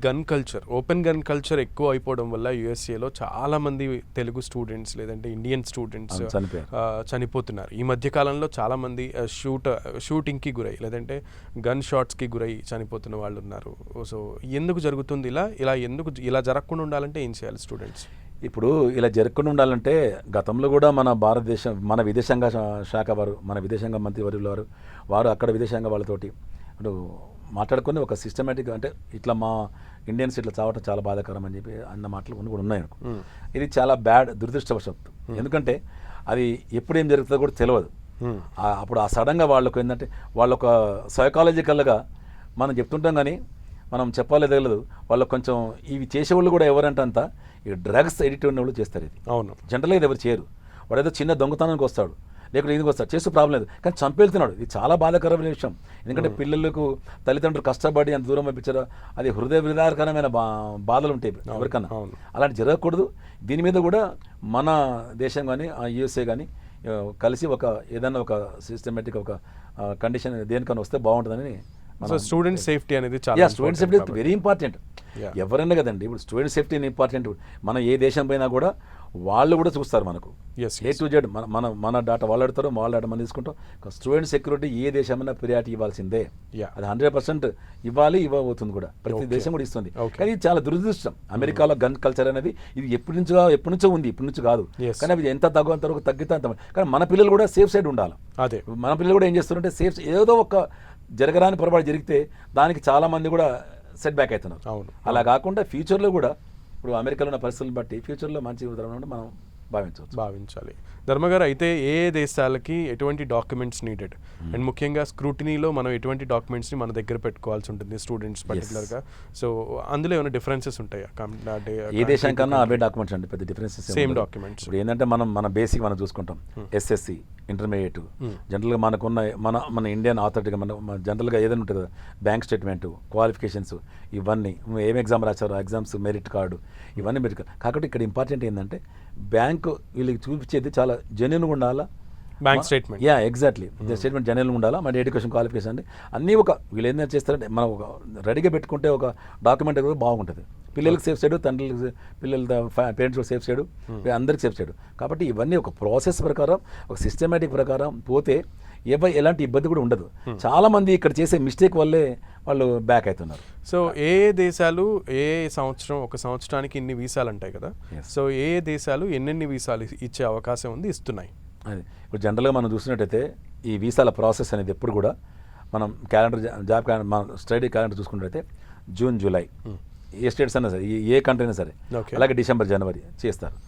Gun culture, open gun culture ఎక్కువ అయిపోవడం వల్ల యూఎస్ఏలో చాలా మంది తెలుగు స్టూడెంట్స్ లేదంటే ఇండియన్ స్టూడెంట్స్ చనిపోతున్నారు. ఈ మధ్య కాలంలో చాలా మంది షూటింగ్కి గురై లేదంటే గన్ షాట్స్కి గురై చనిపోతున్న వాళ్ళు ఉన్నారు. సో ఎందుకు జరుగుతుంది ఇలా జరగకుండా ఉండాలంటే ఏం చేయాలి స్టూడెంట్స్? ఇప్పుడు ఇలా జరగకుండా ఉండాలంటే గతంలో కూడా మన భారతదేశం, మన విదేశాంగ శాఖ వారు, మన విదేశాంగ మంత్రి వారు అక్కడ విదేశాంగ వాళ్ళతోటి మాట్లాడుకొని ఒక సిస్టమేటిక్గా, అంటే ఇట్లా మా ఇండియన్స్ ఇట్లా చావటం చాలా బాధాకరం అని చెప్పి అన్న మాటలు కొన్ని కూడా ఉన్నాయి. ఇది చాలా దురదృష్టవశాత్తు. ఎందుకంటే అది ఎప్పుడు ఏం జరుగుతుందో కూడా తెలియదు. అప్పుడు ఆ సడన్గా వాళ్ళకు ఏంటంటే వాళ్ళొక సైకాలజికల్గా మనం చెప్తుంటాం కానీ మనం చెప్పాలి తెలియదు. వాళ్ళకు కొంచెం ఇవి చేసేవాళ్ళు కూడా ఎవరంటే అంతా ఈ డ్రగ్స్ ఎడిక్ట్ ఉన్న వాళ్ళు చేస్తారు. ఇది అవును, జనరల్గా ఇది ఎవరు చేయరు. వాడు ఏదో చిన్న దొంగతనానికి వస్తాడు, లేకపోతే ఇందుకు వస్తాడు, చేస్తూ ప్రాబ్లం లేదు, కానీ చంపేళ్తున్నాడు. ఇది చాలా బాధాకరమైన విషయం. ఎందుకంటే పిల్లలకు తల్లిదండ్రులు కష్టపడి అంత దూరం పంపించారు, అది హృదయ విదారకరమైన బాధలు ఉంటాయి ఎవరికన్నా. అలాంటి జరగకూడదు. దీని మీద కూడా మన దేశం కానీ యూఎస్ఏ కానీ కలిసి ఏదైనా ఒక సిస్టమేటిక్ ఒక కండిషన్ దేనికన్నా వస్తే బాగుంటుందని. స్టూడెంట్ సేఫ్టీ అనేది స్టూడెంట్ సేఫ్టీ వెరీ ఇంపార్టెంట్. ఎవరైనా కదండి, ఇప్పుడు స్టూడెంట్ సేఫ్టీ ఇంపార్టెంట్. మనం ఏ దేశం పోయినా కూడా వాళ్ళు కూడా చూస్తారు మనకు ఏ టు జెడ్. మన డాటా వాళ్ళు ఆడతారు, వాళ్ళ డాటా మనం తీసుకుంటాం. స్టూడెంట్ సెక్యూరిటీ ఏ దేశమైనా ప్రియారిటీ ఇవ్వాల్సిందే. అది 100% ఇవ్వబోతుంది కూడా, ప్రతి దేశం కూడా ఇస్తుంది. కానీ ఇది చాలా దురదృష్టం. అమెరికాలో గన్ కల్చర్ అనేది ఇది ఎప్పటి నుంచో ఉంది, ఇప్పటి నుంచి కాదు. కానీ అది ఎంత తగ్గంతవరకు తగ్గితే అంత. కానీ మన పిల్లలు కూడా సేఫ్ సైడ్ ఉండాలి. అదే మన పిల్లలు కూడా ఏం చేస్తారంటే సేఫ్, ఏదో ఒక జరగరాని పొరపాటు జరిగితే దానికి చాలా మంది కూడా సెట్ బ్యాక్ అవుతున్నారు. అవును, అలా కాకుండా ఫ్యూచర్లో కూడా ఇప్పుడు అమెరికాలో ఉన్న పరిస్థితులను బట్టి ఫ్యూచర్లో మంచి ఉదాహరణ మనం భావించాలి. ధర్మగారు, అయితే ఏ దేశాలకి ఎటువంటి డాక్యుమెంట్స్ నీడెడ్ అండ్ ముఖ్యంగా స్క్రూటినీలో మనం ఎటువంటి డాక్యుమెంట్స్ని మన దగ్గర పెట్టుకోవాల్సి ఉంటుంది స్టూడెంట్స్ పర్టికులర్గా? సో అందులో ఏమైనా డిఫరెన్సెస్ ఉంటాయా? ఏ దేశం కన్నా అవే డాక్యుమెంట్స్ అండి, పెద్ద డిఫరెన్సెస్ సేమ్ డాక్యుమెంట్స్. ఇప్పుడు ఏంటంటే మన బేసిక్ మనం చూసుకుంటాం, ఎస్ఎస్సి, ఇంటర్మీడియట్, జనరల్గా మనకున్న మన ఇండియన్ ఆథారిటీగా మన జనరల్గా ఏదైనా ఉంటుంది కదా, బ్యాంక్ స్టేట్మెంటు, క్వాలిఫికేషన్స్, ఇవన్నీ ఏం ఎగ్జామ్ రాశారో ఎగ్జామ్స్, మెరిట్ కార్డు, ఇవన్నీ మెరిట్ కార్డు. కాబట్టి ఇక్కడ ఇంపార్టెంట్ ఏంటంటే బ్యాంకు వీళ్ళకి చూపించేది చాలా జెన్యూన్గా ఉండాలా. బ్యాంక్ స్టేట్మెంట్, ఎగ్జాక్ట్లీ స్టేట్మెంట్ జెన్యూన్గా ఉండాలా. మన ఎడ్యుకేషన్ క్వాలిఫికేషన్ అండి అన్నీ వీళ్ళు ఏంటంటే చేస్తారంటే మనం రెడీగా పెట్టుకుంటే ఒక డాక్యుమెంట్ కూడా బాగుంటుంది. పిల్లలకి సేఫ్ సైడ్, తండ్రులకి, పిల్లల పేరెంట్స్ సేఫ్ సైడ్, అందరికి సేఫ్ సైడ్. కాబట్టి ఇవన్నీ ఒక ప్రాసెస్ ప్రకారం, ఒక సిస్టమేటిక్ ప్రకారం పోతే ఎలాంటి ఇబ్బంది కూడా ఉండదు. చాలా మంది ఇక్కడ చేసే మిస్టేక్ వల్లే వాళ్ళు బ్యాక్ అవుతున్నారు. సో ఏ దేశాలు ఒక సంవత్సరానికి ఇన్ని వీసాలు ఉంటాయి కదా, సో ఏ దేశాలు ఎన్నెన్ని వీసాలు ఇచ్చే అవకాశం ఉంది, ఇస్తున్నాయి? అది ఇప్పుడు జనరల్గా మనం చూసినట్టయితే ఈ వీసాల ప్రాసెస్ అనేది ఎప్పుడు కూడా మనం జాబ్ క్యాలెండర్, మన స్టడీ క్యాలెండర్ చూసుకున్నట్టయితే జూన్, జూలై, ఏ స్టేట్స్ అయినా సరే, ఏ కంట్రీ అయినా సరే, అలాగే డిసెంబర్, జనవరి చేస్తారు.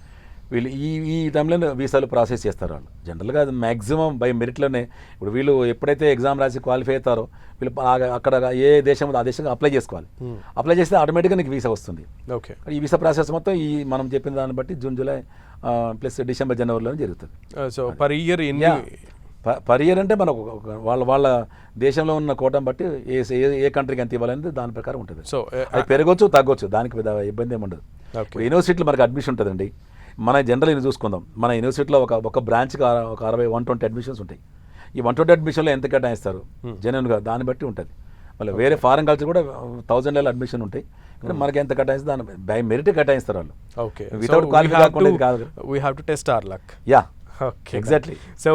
వీళ్ళు ఈ టైంలో వీసాలు ప్రాసెస్ చేస్తారు. వాళ్ళు జనరల్గా అది మ్యాక్సిమం బై మెరిట్లోనే. ఇప్పుడు వీళ్ళు ఎప్పుడైతే ఎగ్జామ్ రాసి క్వాలిఫై అవుతారో వీళ్ళు అక్కడ ఏ దేశం ఉందో ఆ దేశంగా అప్లై చేసుకోవాలి. అప్లై చేస్తే ఆటోమేటిక్గా నీకు వీసా వస్తుంది. ఓకే, ఈ వీసా ప్రాసెస్ మొత్తం మనం చెప్పిన దాన్ని బట్టి జూన్, జూలై ప్లస్ డిసెంబర్, జనవరిలోనే జరుగుతుంది. సో పర్ ఇయర్ అంటే మనకు వాళ్ళ దేశంలో ఉన్న కోటం బట్టి ఏ కంట్రీకి ఎంత ఇవ్వాలనేది దాని ప్రకారం ఉంటుంది. సో అది పెరగవచ్చు, తగ్గొచ్చు, దానికి ఇబ్బంది ఏమి ఉండదు. యూనివర్సిటీలో మనకు అడ్మిషన్ ఉంటుందండి. మన జనరల్ చూసుకుందాం, మన యూనివర్సిటీలో ఒక బ్రాంచ్కి ఒక 120 అడ్మిషన్స్ ఉంటాయి. ఈ 120 అడ్మిషన్లో ఎంత కేటాయిస్తారు జెన్యూన్గా దాన్ని బట్టి ఉంటుంది. మళ్ళీ వేరే ఫారెన్ కల్చర్ కూడా 1000 అడ్మిషన్ ఉంటాయి. మనకి ఎంత కేటాయిస్తే దాని బై మెరిట్ కేటాయిస్తారు వాళ్ళు. ఓకే, వితౌట్ క్వాలిఫై కాకుండా కాదు. We have to test our luck. Exactly. So